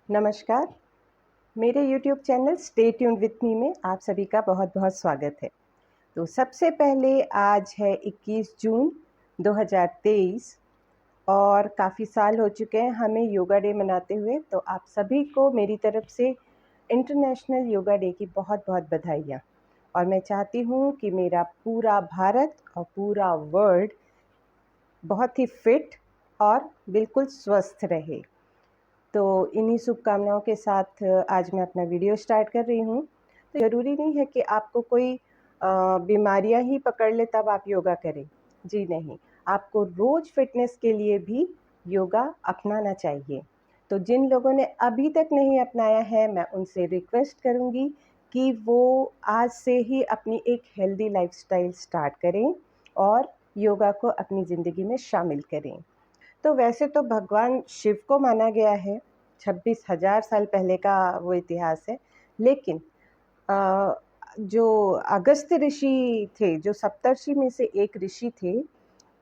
नमस्कार, मेरे YouTube channel stay tuned with me में आप सभी का बहुत-बहुत स्वागत है। तो सबसे पहले आज है 21 जून 2023 और काफ़ी साल हो चुके हैं हमें योगा डे मनाते हुए, तो आप सभी को मेरी तरफ से इंटरनेशनल योगा डे की बहुत-बहुत बधाइयाँ। और मैं चाहती हूँ कि मेरा पूरा भारत और पूरा वर्ल्ड बहुत ही फिट और बिल्कुल स्वस्थ रहे। तो इन्हीं शुभकामनाओं के साथ आज मैं अपना वीडियो स्टार्ट कर रही हूँ। तो ज़रूरी नहीं है कि आपको कोई बीमारियाँ ही पकड़ ले तब आप योगा करें। जी नहीं, आपको रोज़ फ़िटनेस के लिए भी योगा अपनाना चाहिए। तो जिन लोगों ने अभी तक नहीं अपनाया है, मैं उनसे रिक्वेस्ट करूँगी कि वो आज से ही अपनी एक हेल्दी लाइफ़स्टाइल स्टार्ट करें और योगा को अपनी ज़िंदगी में शामिल करें। तो वैसे तो भगवान शिव को माना गया है, 26,000 साल पहले का वो इतिहास है। लेकिन जो अगस्त्य ऋषि थे, जो सप्तर्षि में से एक ऋषि थे,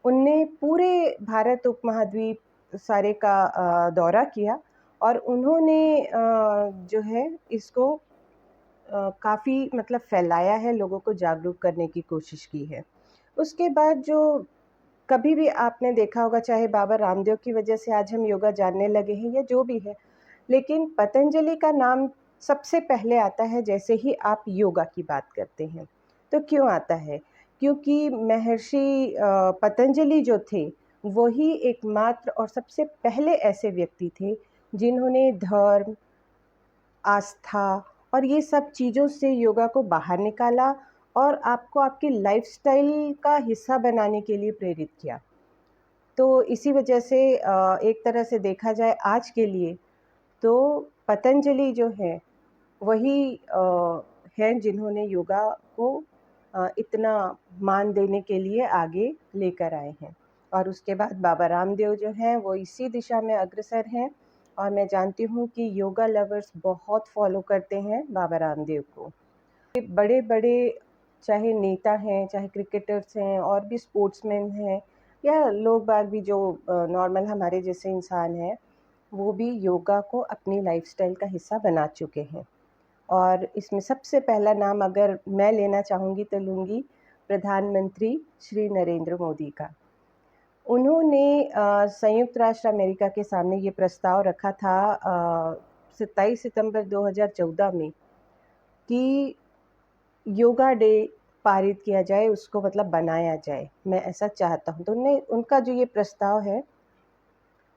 उनने पूरे भारत उपमहाद्वीप सारे का दौरा किया और उन्होंने जो है इसको काफ़ी मतलब फैलाया है, लोगों को जागरूक करने की कोशिश की है। उसके बाद जो कभी भी आपने देखा होगा, चाहे बाबा रामदेव की वजह से आज हम योगा जानने लगे हैं या जो भी है, लेकिन पतंजलि का नाम सबसे पहले आता है जैसे ही आप योगा की बात करते हैं। तो क्यों आता है? क्योंकि महर्षि पतंजलि जो थे, वही एकमात्र और सबसे पहले ऐसे व्यक्ति थे, जिन्होंने धर्म, आस्था और ये सब चीज़ों से योगा को बाहर निकाला और आपको आपकी लाइफ़स्टाइल का हिस्सा बनाने के लिए प्रेरित किया। तो इसी वजह से एक तरह से देखा जाए आज के लिए तो पतंजलि जो है वही हैं जिन्होंने योगा को इतना मान देने के लिए आगे लेकर आए हैं। और उसके बाद बाबा रामदेव जो हैं वो इसी दिशा में अग्रसर हैं और मैं जानती हूँ कि योगा लवर्स बहुत फॉलो करते हैं बाबा रामदेव को। बड़े-बड़े चाहे नेता हैं, चाहे क्रिकेटर्स हैं और भी स्पोर्ट्समैन हैं या लोग बाग भी जो नॉर्मल हमारे जैसे इंसान हैं, वो भी योगा को अपनी लाइफ़स्टाइल का हिस्सा बना चुके हैं। और इसमें सबसे पहला नाम अगर मैं लेना चाहूँगी तो लूँगी प्रधानमंत्री श्री नरेंद्र मोदी का। उन्होंने संयुक्त राष्ट्र अमेरिका के सामने ये प्रस्ताव रखा था 27 सितंबर 2014 में कि योगा डे पारित किया जाए, उसको मतलब बनाया जाए, मैं ऐसा चाहता हूँ। तो उनका जो ये प्रस्ताव है,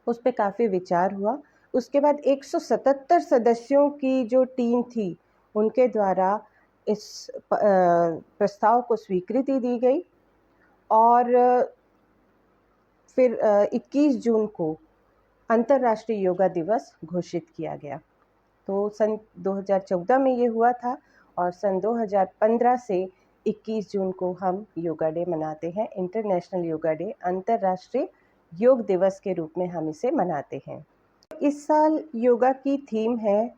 उस पे काफ़ी विचार हुआ। उसके बाद 177 सदस्यों की जो टीम थी, उनके द्वारा इस प्रस्ताव को स्वीकृति दी गई और फिर 21 जून को अंतर्राष्ट्रीय योगा दिवस घोषित किया गया। तो सन 2014 में ये हुआ था और सन 2015 से 21 जून को हम योगा डे मनाते हैं, इंटरनेशनल योगा डे, अंतर्राष्ट्रीय योग दिवस के रूप में हम इसे मनाते हैं। इस साल योगा की थीम है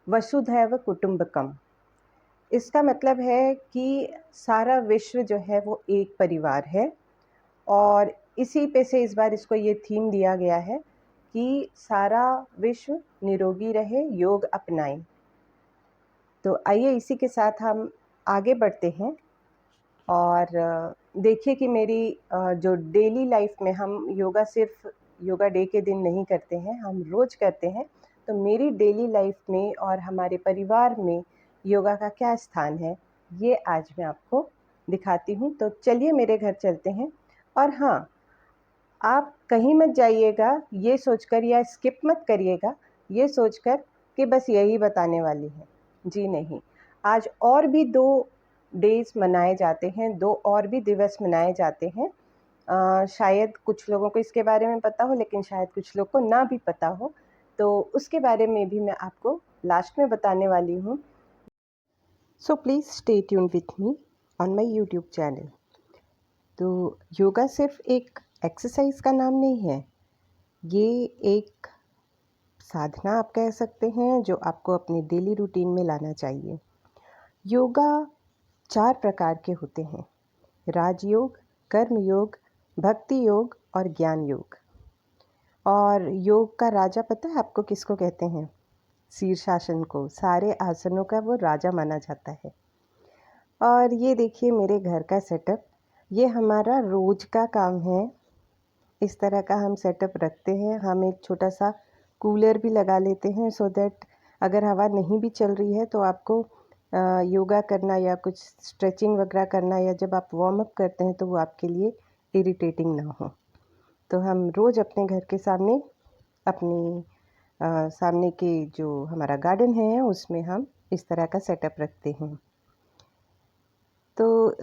वसुधैव कुटुंबकम। इसका मतलब है कि सारा विश्व जो है वो एक परिवार है और इसी पे से इस बार इसको ये थीम दिया गया है कि सारा विश्व निरोगी रहे, योग अपनाएं। तो आइए इसी के साथ हम आगे बढ़ते हैं और देखिए कि मेरी जो डेली लाइफ में हम योगा सिर्फ योगा डे के दिन नहीं करते हैं, हम रोज़ करते हैं। तो मेरी डेली लाइफ में और हमारे परिवार में योगा का क्या स्थान है, ये आज मैं आपको दिखाती हूँ। तो चलिए मेरे घर चलते हैं। और हाँ, आप कहीं मत जाइएगा ये सोचकर या स्किप मत करिएगा ये सोचकर कि बस यही बताने वाली है। जी नहीं, आज और भी 2 डेज़ मनाए जाते हैं, 2 और भी दिवस मनाए जाते हैं। शायद कुछ लोगों को इसके बारे में पता हो लेकिन शायद कुछ लोग को ना भी पता हो, तो उसके बारे में भी मैं आपको लास्ट में बताने वाली हूँ। So please stay tuned with me on my YouTube channel. तो योगा सिर्फ एक एक्सरसाइज का नाम नहीं है, ये एक साधना आप कह सकते हैं जो आपको अपनी डेली रूटीन में लाना चाहिए। योगा 4 प्रकार के होते हैं, राजयोग, कर्म योग, भक्ति योग और ज्ञान योग। और योग का राजा पता है आपको किसको कहते हैं? शीर्षासन को, सारे आसनों का वो राजा माना जाता है। और ये देखिए मेरे घर का सेटअप, ये हमारा रोज का काम है। इस तरह का हम सेटअप रखते हैं। हम एक छोटा सा कूलर भी लगा लेते हैं सो दैट अगर हवा नहीं भी चल रही है तो आपको योगा करना या कुछ स्ट्रेचिंग वगैरह करना या जब आप वार्म अप करते हैं तो वो आपके लिए इरिटेटिंग ना हो। तो हम रोज़ अपने घर के सामने अपनी सामने के जो हमारा गार्डन है उसमें हम इस तरह का सेटअप रखते हैं। तो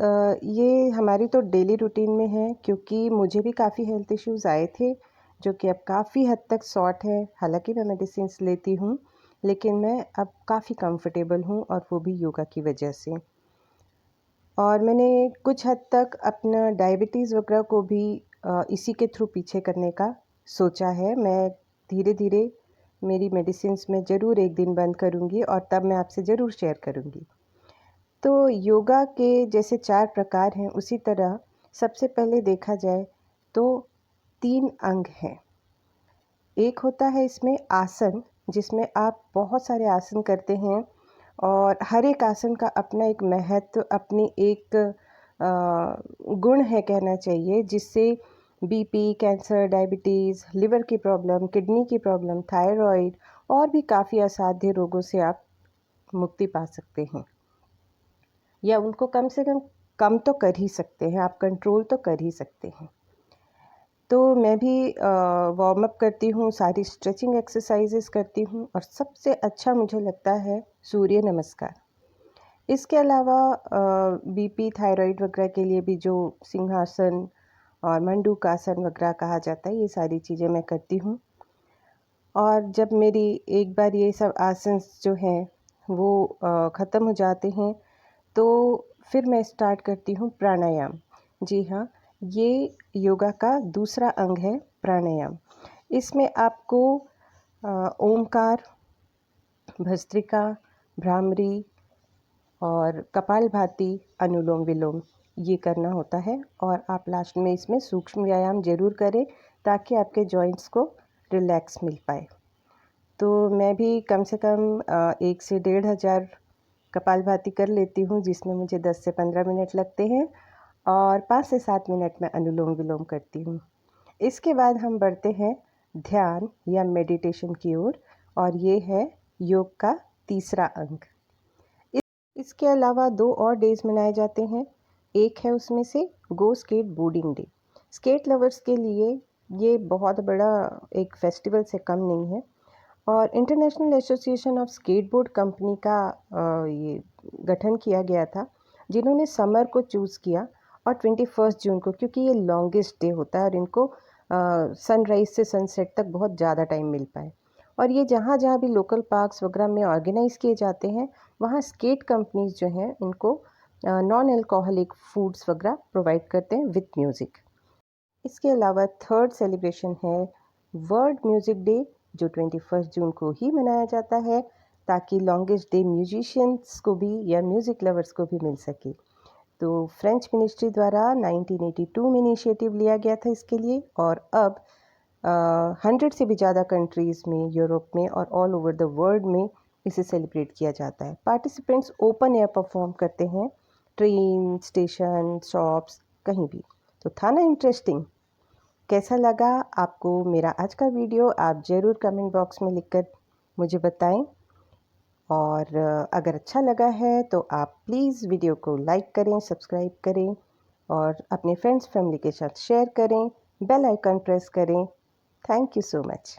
ये हमारी तो डेली रूटीन में है, क्योंकि मुझे भी काफ़ी हेल्थ इश्यूज़ आए थे जो कि अब काफ़ी हद तक सॉर्ट है। हालांकि मैं मेडिसिन्स लेती हूँ, लेकिन मैं अब काफ़ी कंफर्टेबल हूँ और वो भी योगा की वजह से। और मैंने कुछ हद तक अपना डायबिटीज़ वगैरह को भी इसी के थ्रू पीछे करने का सोचा है। मैं धीरे धीरे मेरी मेडिसिन्स में ज़रूर एक दिन बंद करूँगी और तब मैं आपसे ज़रूर शेयर करूँगी। तो योगा के जैसे 4 प्रकार हैं, उसी तरह सबसे पहले देखा जाए तो 3 अंग हैं। एक होता है इसमें आसन, जिसमें आप बहुत सारे आसन करते हैं और हर एक आसन का अपना एक महत्व, अपनी एक गुण है कहना चाहिए, जिससे बीपी, कैंसर, डायबिटीज़, लिवर की प्रॉब्लम, किडनी की प्रॉब्लम, थायराइड और भी काफ़ी असाध्य रोगों से आप मुक्ति पा सकते हैं या उनको कम से कम तो कर ही सकते हैं, आप कंट्रोल तो कर ही सकते हैं। तो मैं भी वार्म अप करती हूँ, सारी स्ट्रेचिंग एक्सरसाइजेस करती हूँ और सबसे अच्छा मुझे लगता है सूर्य नमस्कार। इसके अलावा बीपी, थायराइड वगैरह के लिए भी जो सिंहासन और मंडूकासन वगैरह कहा जाता है, ये सारी चीज़ें मैं करती हूँ। और जब मेरी एक बार ये सब आसन जो हैं वो ख़त्म हो जाते हैं तो फिर मैं स्टार्ट करती हूँ प्राणायाम। जी हाँ, ये योगा का दूसरा अंग है प्राणायाम। इसमें आपको ओमकार, भस्त्रिका, भ्रामरी और कपालभाति, अनुलोम विलोम ये करना होता है और आप लास्ट में इसमें सूक्ष्म व्यायाम ज़रूर करें ताकि आपके जॉइंट्स को रिलैक्स मिल पाए। तो मैं भी कम से कम 1 से 1,500 कपालभाति कर लेती हूँ, जिसमें मुझे 10 से 15 मिनट लगते हैं और 5 से 7 मिनट में अनुलोम विलोम करती हूँ। इसके बाद हम बढ़ते हैं ध्यान या मेडिटेशन की ओर और ये है योग का तीसरा अंग। इसके अलावा 2 और डेज़ मनाए जाते हैं। एक है उसमें से go skateboarding day. Skate lovers के लिए ये बहुत बड़ा एक फेस्टिवल से कम नहीं है और international association of skateboard company का ये गठन किया गया था, जिन्होंने समर को चूज़ किया और 21 जून को, क्योंकि ये लॉन्गेस्ट डे होता है और इनको सनराइज़ से सनसेट तक बहुत ज़्यादा टाइम मिल पाए। और ये जहाँ जहाँ भी लोकल पार्क्स वगैरह में ऑर्गेनाइज़ किए जाते हैं, वहाँ स्केट कंपनीज़ जो हैं इनको नॉन अल्कोहलिक फूड्स वगैरह प्रोवाइड करते हैं विथ म्यूज़िक। इसके अलावा थर्ड सेलिब्रेशन है वर्ल्ड म्यूज़िक डे, जो 21 जून को ही मनाया जाता है ताकि लॉन्गेस्ट डे म्यूजिशियंस को भी या म्यूज़िक लवर्स को भी मिल सके। तो फ्रेंच मिनिस्ट्री द्वारा 1982 में इनिशिएटिव लिया गया था इसके लिए और अब 100 से भी ज़्यादा कंट्रीज़ में, यूरोप में और ऑल ओवर द वर्ल्ड में इसे सेलिब्रेट किया जाता है। पार्टिसिपेंट्स ओपन एयर परफॉर्म करते हैं, ट्रेन, स्टेशन, शॉप्स, कहीं भी। तो था ना इंटरेस्टिंग? कैसा लगा आपको मेरा आज का वीडियो? आप ज़रूर कमेंट बॉक्स में लिखकर मुझे बताएं और अगर अच्छा लगा है तो आप प्लीज़ वीडियो को लाइक करें, सब्सक्राइब करें और अपने फ्रेंड्स फैमिली के साथ शेयर करें, बेल आइकन प्रेस करें। Thank you so much.